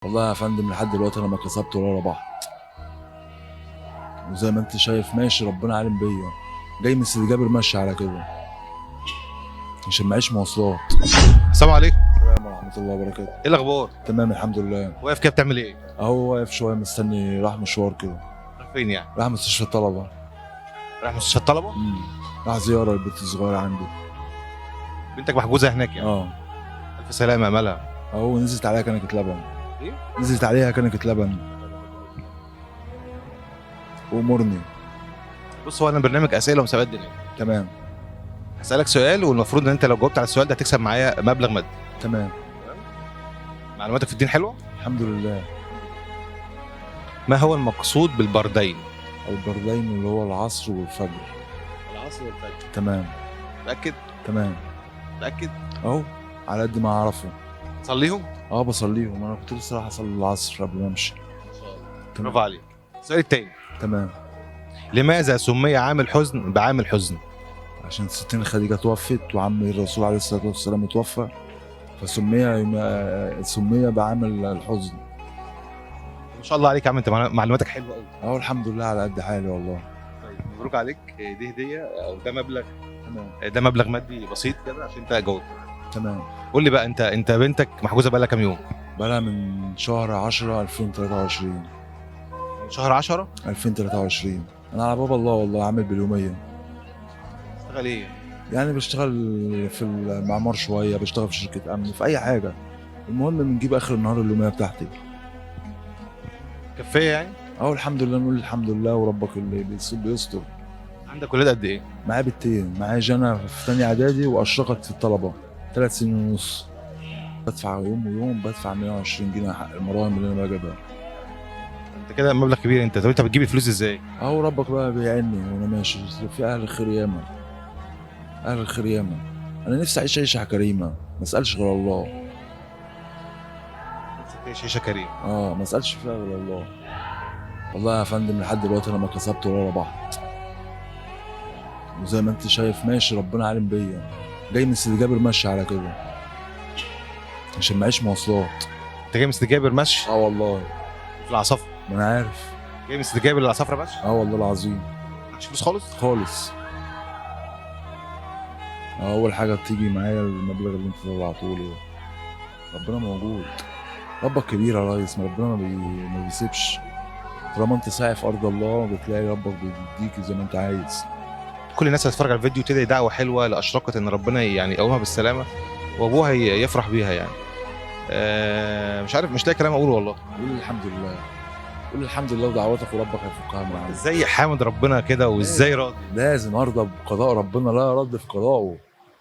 والله يا فندم لحد دلوقتي انا ما كسبت ولا ربحت، وزي ما انت شايف ماشي ربنا عالم بيا. جاي من سيدي جابر ماشي على كده عشان معيش مواصلات. السلام عليكم. السلام ورحمة الله وبركاته. ايه الاخبار؟ تمام الحمد لله. واقف كده بتعمل ايه؟ اهو واقف شوية مستني، راح مشوار كده. رايح فين يعني؟ راح مستشفى الطلبة. رايح مستشفى الطلبه؟ راح زيارة البنت الصغيرة عندي. بنتك محجوزه هناك يعني؟ اه. الف سلامه يا مالها. اهو نزلت عليها كنكة لبن. ايه؟ نزلت عليها كنكة لبن. وامرني. بص، هو انا برنامج اسئله ومسابقات دينيه. تمام. هسالك سؤال والمفروض ان انت لو جاوبت على السؤال ده هتكسب معايا مبلغ مادي. تمام. معلوماتك في الدين حلوه؟ الحمد لله. ما هو المقصود بالبردين؟ البردين اللي هو العصر والفجر. العصر والفجر. تمام. متاكد؟ تمام. متاكد؟ اهو على قد ما اعرفه. تصليهم؟ اه بصليهم، انا كنت لسه رايح اصلي العصر قبل ما امشي. برافو عليك. السؤال التاني، تمام. لماذا سمي عام الحزن بعام الحزن؟ عشان ستنا خديجه توفت وعمي الرسول عليه الصلاه والسلام توفى، سمي بعامل الحزن. ما شاء الله عليك يا عم، انت معلوماتك حلوه قوي. اهو الحمد لله على قد حالي والله. طيب مبروك عليك، دي هديه او ده مبلغ. تمام. ده مبلغ مادي بسيط كده عشان انت جاوبت. تمام. قول لي بقى، انت بنتك محجوزه بقالها كام يوم؟ بقى من شهر 10 2023. من شهر 10. 2023. انا على باب الله والله، عامل باليوميه. اشتغل ايه؟ يعني بشتغل في المعمار شويه، بشتغل في شركه امن، في اي حاجه. المهم بنجيب اخر النهار اليوميه بتاعتي. كفايه يعني؟ اهو الحمد لله، نقول الحمد لله وربك اللي بيستر. عندك ولاد قد ايه؟ معايا بنتين، معايا جنى في تانية اعدادي واشرقت في الطلبه 3 سنين ونص. بدفع يوم ويوم، بدفع 120 جنيه حق المراهم اللي انا بجيبها. انت كده مبلغ كبير. انت بتجيب الفلوس ازاي؟ اهو ربك بقى بيعني وانا ماشي في اهل الخير ياما. اهل الخير ياما. انا نفسي اعيش عيشه كريمه، ما اسالش غير الله. نفسك شيشه كريم. ما اسالش فيها غير الله. والله يا فندم لحد دلوقتي انا ما كسبت ولا ربحت، وزي ما انت شايف ماشي ربنا عالم بيا. جاي من سيدي جابر ماشي على كده عشان معيش مواصلات. انت جاي من سيدي جابر مشي؟ اه والله. في العصافره؟ ما انا عارف. جاي من سيدي جابر للعصافره مشي؟ اه والله العظيم. معكش فلوس خالص؟ خالص. اول حاجه بتيجي معايا المبلغ اللي انت طلعته لي. ربنا موجود. ربك كبير يا ريس، ما ربنا ما بيسيبش. طالما انت ساعي في ارض الله بتلاقي ربك بيديك زي ما انت عايز. كل الناس هتتفرج على الفيديو تدعي دعوه حلوه لاشرقت ان ربنا يعني يقومها بالسلامه وابوها يفرح بيها يعني. مش عارف، مش لاقي كلام اقوله والله. قول الحمد لله. قول الحمد لله ودعواتك وربك هيفكها من عندك. ازاي حامد ربنا كده وازاي راضي؟ لازم ارضى بقضاء ربنا لا رد في قضائه.